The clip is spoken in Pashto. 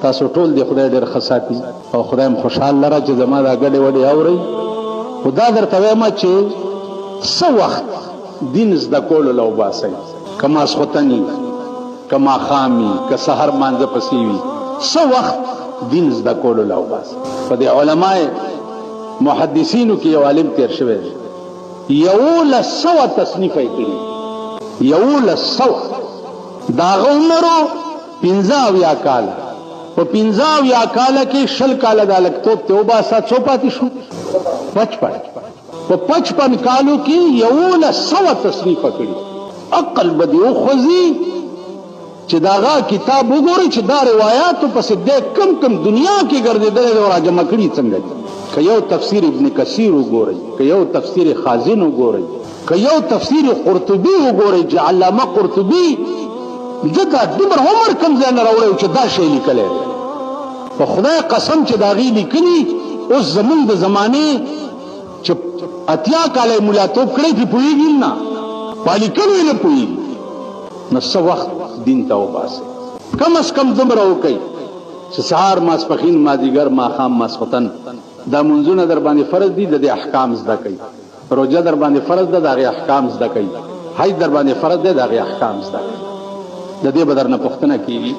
تاسو ټول دی خدای ډېر ښه ساتي او خدای هم خوشحال لره چې زما دا ګډې وډې اورئ. خو دا درته وایم چې څه وخت دین زده کولو له وباسئ، که ماسخوتن وي، که ماښام وي، که سحر مانځه پسې وي، څه وخت دین زده کولو له وباسئ. په دې علماء محدثینو کې یو عالم تیر شوی دی، 1100 تصنیف یې کړي، 1100. د هغه عمرو 15 کاله، په 15 کاله کې 20 کاله د هلکتوب ته وباسه، څو پاتې شو؟ 55. په 55 کالو کې 1100 تصنیفه کړي. عقل به دې وخوځي چې د هغه کتاب وګورئ چې دا روایاتو پسې دی کم کم دنیا کې ګرځېدلی دی او راجمع کړي څنګه دي. که یو تفسیر ابن کثیر وګورئ، که یو تفسیر خازن وګورئ، که یو تفسیر قرطبي وګورئ چې علامه قرطبي ځکه دومره عمر کم ځای نه راوړی چې دا شی لیکلی دی. په خدای قسم چې د هغې لیکلي اوس زمونږ د زمانې چې 80 کاله یې ملاتوب کړی پرې پوهېږي نه، په لیکلو یې نه پوهېږي. نو څه وخت دین ته وباسئ، کم از کم دومره وکئ چې سهار ماسپښین مازدیګر ماښام ماسخوتن دا منځونه در باندې فرض دي، د دې احکام زده کوئ. روژه در باندې فرض ده، د هغې احکام زده کوئ. حج در باندې فرض دی، د هغې احکام زده کوئ. د دې به درنه پوښتنه کېږي